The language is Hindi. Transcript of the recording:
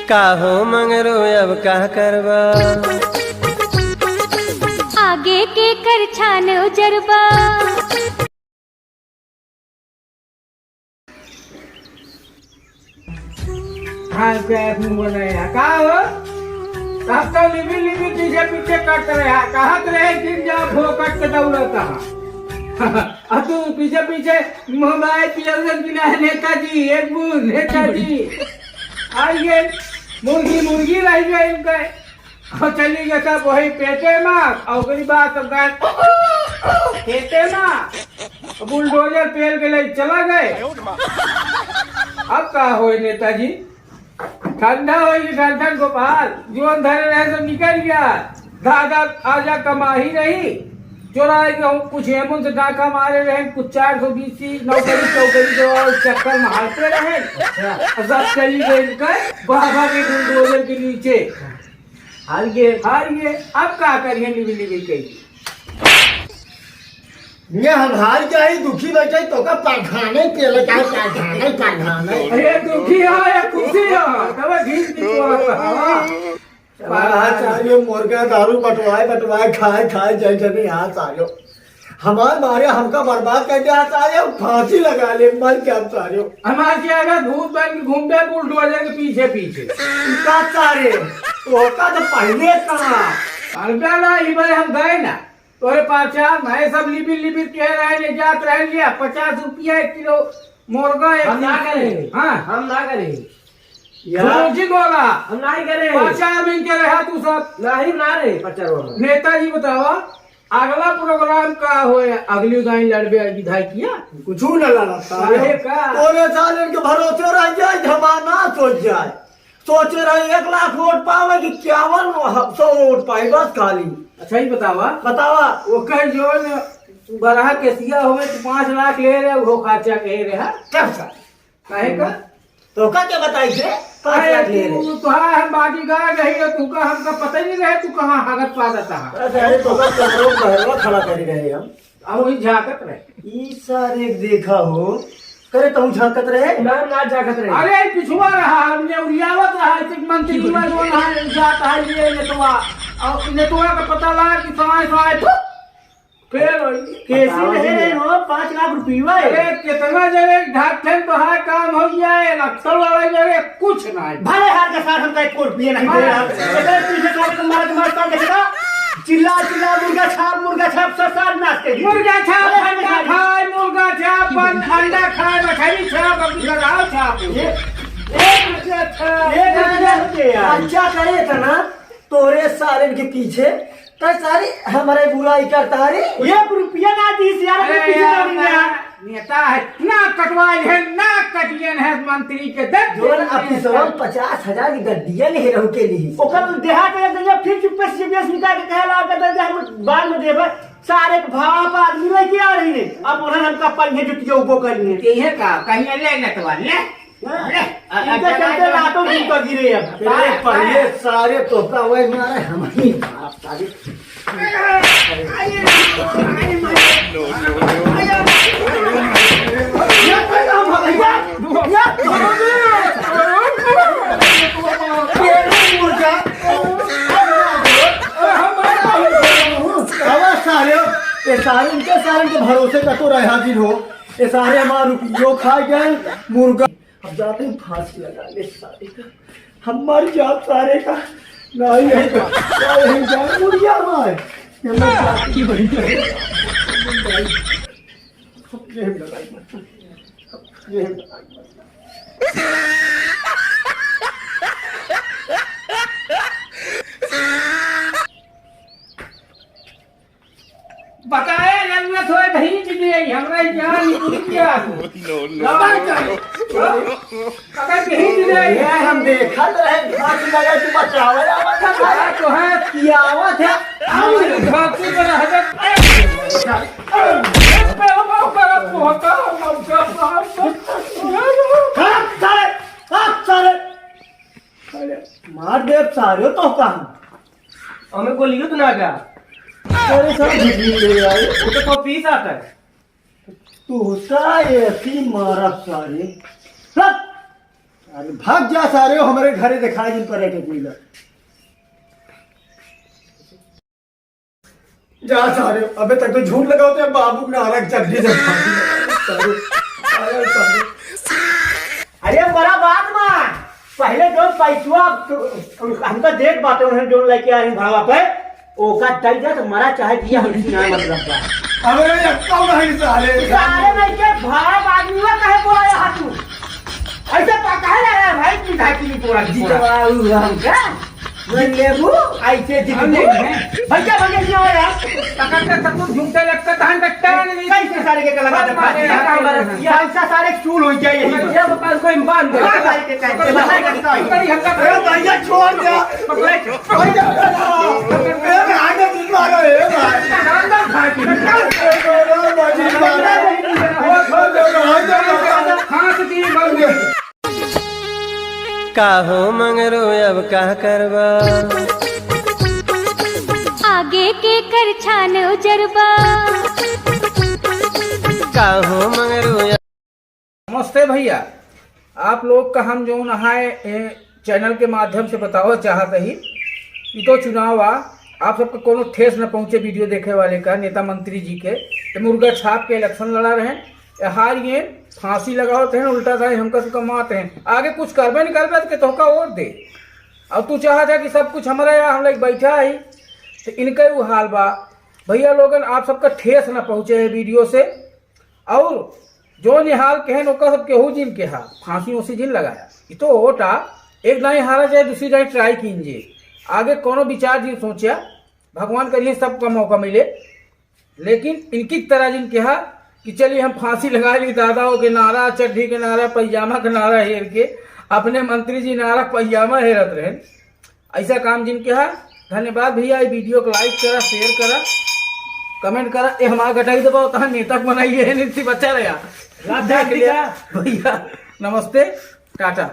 काहो मंगरू अब का करबा आगे के कर छान उजरबा। हाँ का हो तब तो लिबी लिबी पीछे पीछे कट रहे कहत रहे कि जा फोकट के दौड़ता अब तू पीछे पीछे मोबाइल पियन किला नेताजी एक बूढ़ नेताजी आइए मुर्गी मुर्गी रह गई इनके और चली गया सब वही पेटे में और गई बात सब गाय खेते में बुलडोजर पेल के लिए चला गए। अब का हो नेताजी ठंडा हो ठंडा गोपाल जीवन धरे रहे तो निकल गया दादा आजा कमा ही रही चोराए कुछ हेमन से डाका मारे रहे कुछ 420 नौकरी चौकरी जो चक्कर मारते रहे सब चली गई बाबा के बुलडोजर के नीचे हार गए अब क्या करिए लिबी लिबी कही ये हम हार गए दुखी बैठे तो का पढ़ाने के लिए क्या पढ़ाने अरे दुखी हो या खुशी हो तब घीच की आचार्य मुर्गा दारू बटवाए खाए जैसे नहीं आचार्य हमारे मारे हमका बर्बाद कर दिया आचार्य फांसी लगा ले मर के आचार्य हमारे क्या अगर भूत बन घूमते बुलडोजर के पीछे पीछे आचार्य तो का तो पहले कहा अल्लाह ना इधर हम गए ना तोरे पाचा मैं सब लिबी लिबी कह रहे ले जात रह लिया 50 रुपया 1 किलो मुर्गा हम ना करेंगे हाँ हम ना करेंगे जी बोला हम नहीं करेंगे पाचा में के रहा तू सब नहीं ना रे पचारो नेताजी बतावा अगला प्रोग्राम का हो अगली गाय लड़बे विधायक किया कुछ न लड़ता अरे का पूरे साल इनके भरोसे रह जाए जमाना सोच जाए सोचे रहे 1 लाख वोट पावे कि 5100 वोट पाए बस खाली। अच्छा ही बतावा वो ओकर जो बरहा केसिया होवे तो 5 लाख ले रहे वो खर्चा कहे रहे क्या सा काहे का तो का क्या बताई थे 5 लाख ले रहे तू हम बॉडीगार्ड रही है तू का हमका पता ही नहीं रहे तू कहां हागत पा देता है अरे तो का कमरों बहरवा खड़ा कर रहे हम अब वही झाकत रहे ई सारे देखा हो करे तो झाकत रहे ना झाकत रहे अरे पिछुआ रहा हमने उरियावत रहा एक मंत्री में जो ना जाता है ये नेतवा और नेतवा का पता लगा कि समय फिर कैसी रहे हो 5 लाख रुपया अरे कितना जगह ढाक थे तो हर काम हो गया है लक्षण वाला जगह कुछ नहीं भले हार के साथ हमका 1 रुपया नहीं दे रहा इधर पीछे सारे को मार कर देगा चिल्ला मुर्गा छाप सब नाच के मुर्गा छाप अंडा खाए मछली छाप गधाव छाप अच्छा करे था ना तोरे सारे के पीछे तो सारी हमारे बुराई करता रे 1 रुपया ना दीस यार नेता है ना कटवाई है ना कटियन है मंत्री के जोन अपनी सब 50,000 की गड्डियां नहीं रहू के लिए ओकर देहात में दे फिर चुप्पे से बेस निकाल के कहला के दे हम बाद में देबे सारे भाव आदमी ले के आ रही ने अब उन्हें हमका पंजे जुटियो उबो करनी है ये का कहीं ले नेतवा ले इनके चलते लाटो जी को गिरे अब तेरे पहले सारे तोता हुए मारे हम ही सारे सारे के भरोसे का तो रहे हाजिर हो ये सारे हमारे रुपयों खा गए मुर्गा अब जाते ही फांसी लगा ले सारे का हम मर जाओ सारे का नहीं जाए मुर्गा मार बताया जन्नत होए भीज गई हमरा यहाँ निकल गया अगर भीज गई ये हम देखा रहे फांसी लगा तू बचावे आवत तो है किया आवत है हम घाटी में रह मार दे सारे तो काम हमें गोलियों तो ना जा तेरे सब झिझी ले आए वो तो पीस आता है तू सा ऐसी मारा सारे अरे भाग जा सारे हो हमारे घरे दिखाई जिन पर एक मिला जा सारे हो। अबे तक तो झूठ लगाओ तो बाबू नारक चड्डी से अरे बड़ा बात मां पहले जो पैसवा हमका देख बातें उन्हें जो लेके आ रही भावा पे ओका दल जा तो मरा चाहे दिया हम ना मतलब बा अबे यक्का नहीं सारे सारे में के भाव आदमी वा काहे बोला यहाँ तू ऐसे काहे लगा भाई की धाकी नहीं पूरा जीतवा हम का मैं लेबू ऐसे जीतने भैया भैया नहीं हो यार तकते सब कुछ झूठे लगता धान कट्टा नहीं कैसे सारे के लगा दे पैसा सारे चूल हो जाए यही ये पास कोई बांध दे करी हमका अरे भैया छोड़ दे ए आगे दिन मारो ए काहो मंगरू अब का करबा आगे के कर छान उजरबा काहो मंगरू नमस्ते भैया, आप लोग का हम जो नहाए चैनल के माध्यम से बताओ चाहते ही ये तो चुनाव आप सबका कोनो ठेस न पहुंचे वीडियो देखे वाले का नेता मंत्री जी के तो मुर्गा छाप के इलेक्शन लड़ा रहे हार ये फांसी लगाओ थे उल्टा था हमका तो कमाते हैं आगे कुछ करबे नहीं करबे तो तोहका वोट दे। अब तू चाहता है कि सब कुछ हमारे यहाँ हम लोग बैठा ही तो इनका वो हाल बा भैया लोगन आप सबका ठेस न पहुँचे है वीडियो से और जो निहाल कहन ओका सब केहू जिन के हा फांसी उसी जिन लगाया ये तो वोटा एक दाई हारा जाए दूसरी दाई ट्राई कीजिए आगे कोनो विचार जी सोचा भगवान करिए सबका मौका मिले लेकिन इनकी तरह जिन कहा कि चलिए हम फांसी लगा ली दादाओं के नारा चड्ढी के नारा पैजामा के नारा हेर के अपने मंत्री जी नारा पैजामा हेरत रहे ऐसा काम जिन कहा। धन्यवाद भैया ये वीडियो को लाइक करा शेयर करा कमेंट करा ये हमारा घटाई दबाओ तहाँ नेता बनाइए बच्चा रहा भैया नमस्ते टाटा।